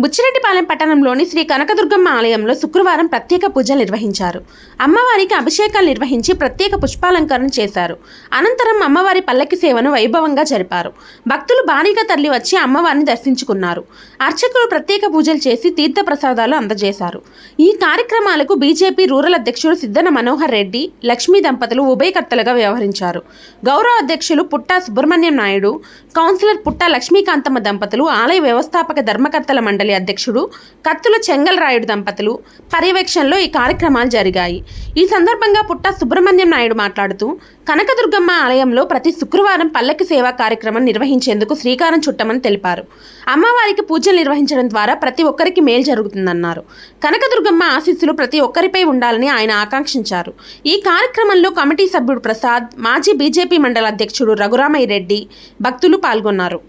బుచ్చిరెడ్డిపాలెం పట్టణంలోని శ్రీ కనకదుర్గమ్మ ఆలయంలో శుక్రవారం ప్రత్యేక పూజలు నిర్వహించారు. అమ్మవారికి అభిషేకాలు నిర్వహించి ప్రత్యేక పుష్పాలంకరణ చేశారు. అనంతరం అమ్మవారి పల్లకి సేవను వైభవంగా జరిపారు. భక్తులు భారీగా తరలివచ్చి అమ్మవారిని దర్శించుకున్నారు. అర్చకులు ప్రత్యేక పూజలు చేసి తీర్థ ప్రసాదాలు అందజేశారు. ఈ కార్యక్రమాలకు బీజేపీ రూరల్ అధ్యక్షుడు సిద్దన మనోహర్ రెడ్డి, లక్ష్మీ దంపతులు ఉభయకర్తలుగా వ్యవహరించారు. గౌరవ అధ్యక్షులు పుట్టా సుబ్రహ్మణ్యం నాయుడు, కౌన్సిలర్ పుట్టా లక్ష్మీకాంతమ్మ దంపతులు, ఆలయ వ్యవస్థాపక ధర్మకర్తల మండలి అధ్యక్షుడు కత్తుల చెంగల్ రాయుడు దంపతులు పర్యవేక్షణలో ఈ కార్యక్రమాలు జరిగాయి. ఈ సందర్భంగా పుట్టా సుబ్రహ్మణ్యం నాయుడు మాట్లాడుతూ, కనకదుర్గమ్మ ఆలయంలో ప్రతి శుక్రవారం పల్లకి సేవా కార్యక్రమం నిర్వహించేందుకు శ్రీకారం చుట్టమని తెలిపారు. అమ్మవారికి పూజలు నిర్వహించడం ద్వారా ప్రతి ఒక్కరికి మేలు జరుగుతుందన్నారు. కనకదుర్గమ్మ ఆశీస్సులు ప్రతి ఒక్కరిపై ఉండాలని ఆయన ఆకాంక్షించారు. ఈ కార్యక్రమంలో కమిటీ సభ్యుడు ప్రసాద్, మాజీ బీజేపీ మండల అధ్యక్షుడు రఘురామయ్య రెడ్డి, భక్తులు పాల్గొన్నారు.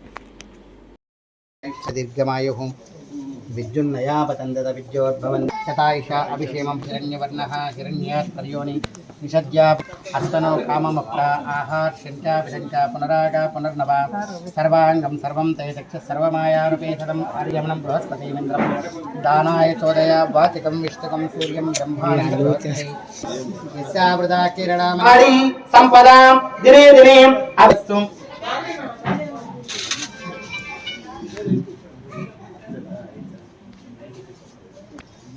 విద్యున్నయాపతందత విద్యోద్భవన్ శతాయుష అభిషేమం హిరణ్యవర్ణః హిరణ్యాత్పర్యోని నిషద్యా అస్తనో కామమప్ర ఆహార్షంచాభిషంచ పునరాగా పునర్నవ సర్వాంగం సర్వం తైదక్ష సర్వమాయానుపేషదం ఆర్యమణం బృహస్పతిమింద్రం దానాయ చోదయ వాచికం విష్ణుకం సూర్యం బ్రహ్మావృదా కిరణామారి సంపదాం దినే దినే అవస్తు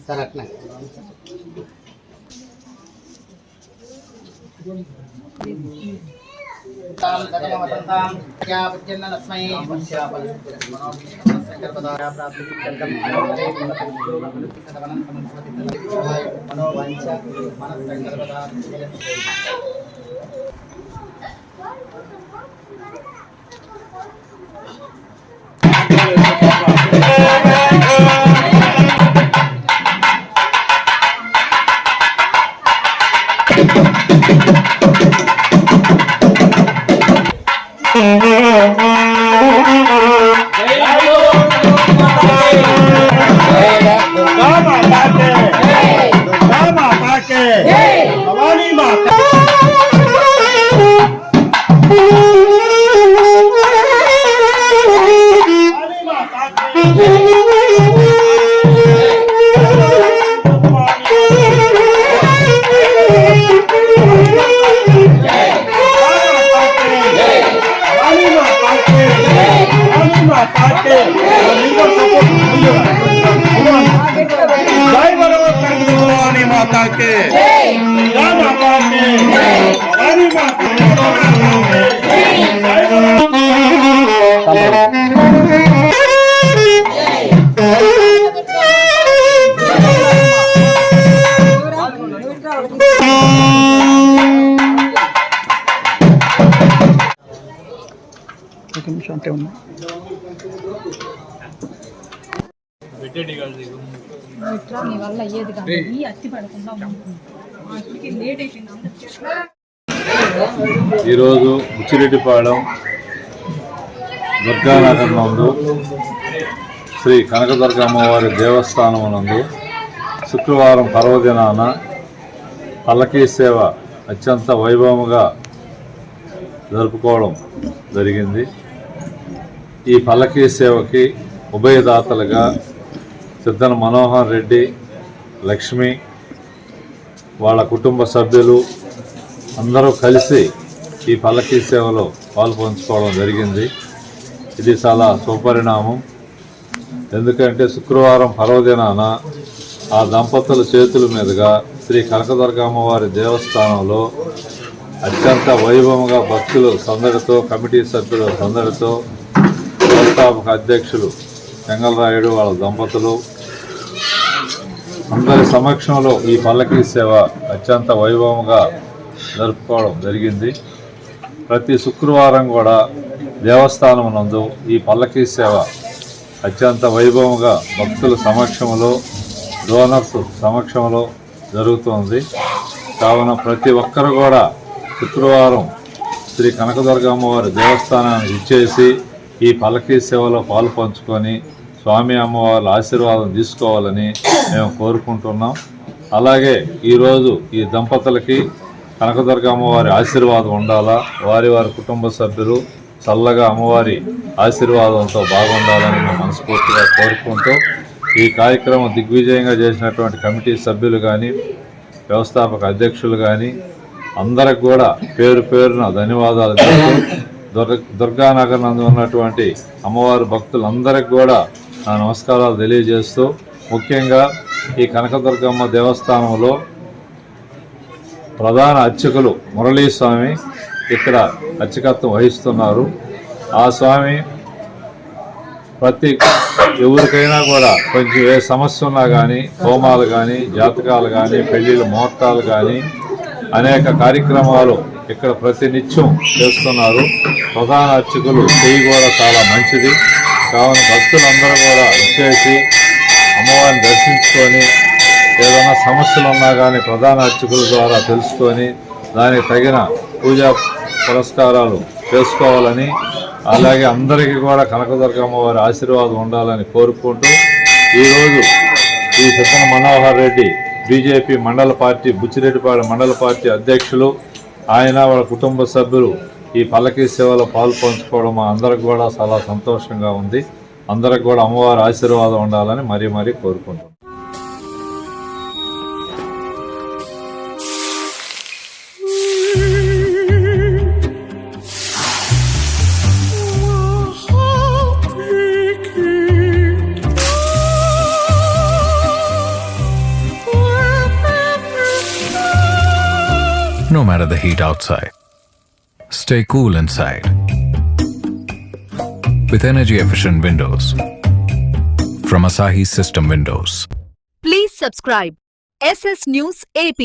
सर रखना ताम सदम वसंताम क्या बच्चन नस्मै वश्यापल शंकर पदारा प्राप्ति चंदम अनोरे सदवनं समस्वति मनोवांछा मनस शंकर पदार माता के एक निमिषం అంటే ఉంది ఈరోజు బుచ్చిరెడ్డిపాలెం దుర్గానగర్ నందు శ్రీ కనకదుర్గ అమ్మవారి దేవస్థానం నందు శుక్రవారం పర్వదినాన పల్లకీ సేవ అత్యంత వైభవంగా జరుపుకోవడం జరిగింది. ఈ పల్లకీ సేవకి ఉభయదాతలుగా సిద్దన మనోహర్ రెడ్డి, లక్ష్మి, వాళ్ళ కుటుంబ సభ్యులు అందరూ కలిసి ఈ పల్లకీ సేవలో పాల్పంచుకోవడం జరిగింది. ఇది చాలా సుపరిణామం. ఎందుకంటే శుక్రవారం పర్వదినాన ఆ దంపతుల చేతుల మీదుగా శ్రీ కనకదుర్గ అమ్మవారి దేవస్థానంలో అత్యంత వైభవంగా భక్తులు సందడితో, కమిటీ సభ్యులు సందడితో, వ్యవస్థాపక అధ్యక్షులు చెంగల్రాయుడు వాళ్ళ దంపతులు అందరి సమక్షంలో ఈ పల్లకీ సేవ అత్యంత వైభవంగా జరుపుకోవడం జరిగింది. ప్రతి శుక్రవారం కూడా దేవస్థానం నందు ఈ పల్లకీ సేవ అత్యంత వైభవంగా భక్తుల సమక్షంలో, డోనర్స్ సమక్షంలో జరుగుతోంది. కావున ప్రతి ఒక్కరు కూడా శుక్రవారం శ్రీ కనకదుర్గ అమ్మవారి దేవస్థానానికి ఇచ్చేసి ఈ పల్లకీ సేవలో పాలు పంచుకొని స్వామి అమ్మవారి ఆశీర్వాదం తీసుకోవాలని మేము కోరుకుంటున్నాం. అలాగే ఈరోజు ఈ దంపతులకి కనకదుర్గ అమ్మవారి ఆశీర్వాదం ఉండాలా, వారి కుటుంబ సభ్యులు చల్లగా అమ్మవారి ఆశీర్వాదంతో బాగుండాలని మేము మనస్ఫూర్తిగా కోరుకుంటూ ఈ కార్యక్రమం దిగ్విజయంగా చేసినటువంటి కమిటీ సభ్యులు కానీ వ్యవస్థాపక అధ్యక్షులు కానీ అందరికి కూడా పేరు పేరున ధన్యవాదాలు తెలుపుతూ దుర్గానగర్ నందు ఉన్నటువంటి అమ్మవారి భక్తులందరికీ కూడా నా నమస్కారాలు తెలియజేస్తూ ముఖ్యంగా ఈ కనకదుర్గమ్మ దేవస్థానంలో ప్రధాన అర్చకులు మురళీస్వామి ఇక్కడ అర్చకత్వం వహిస్తున్నారు. ఆ స్వామి ప్రతి ఎవరికైనా కూడా కొంచెం ఏ సమస్య ఉన్నా కానీ హోమాలు కానీ జాతకాలు కానీ పెళ్ళిళ్ళ ముహూర్తాలు కానీ అనేక కార్యక్రమాలు ఇక్కడ ప్రతినిత్యం చేస్తున్నారు. ప్రధాన అర్చకులు చెయ్యి కూడా చాలా మంచిది. కావున భక్తులందరూ కూడా వచ్చేసి అమ్మవారిని దర్శించుకొని ఏదైనా సమస్యలు ఉన్నా కానీ ప్రధాన అర్చకుల ద్వారా తెలుసుకొని దానికి తగిన పూజా పురస్కారాలు చేసుకోవాలని, అలాగే అందరికీ కూడా కనకదుర్గమ్మ వారి ఆశీర్వాదం ఉండాలని కోరుకుంటూ ఈరోజు ఈ సిద్ధన మనోహర్ రెడ్డి బీజేపీ మండల పార్టీ బుచ్చిరెడ్డిపాడు మండల పార్టీ అధ్యక్షులు ఆయన వాళ్ళ కుటుంబ సభ్యులు ఈ పల్లకీ సేవలో పాల్పంచుకోవడం మా అందరికి కూడా చాలా సంతోషంగా ఉంది. అందరికి కూడా అమ్మవారి ఆశీర్వాదం ఉండాలని మరీ మరీ కోరుకుంటున్నాం. No matter the heat outside, stay cool inside with energy-efficient windows from Asahi System Windows. Please subscribe SS News AP.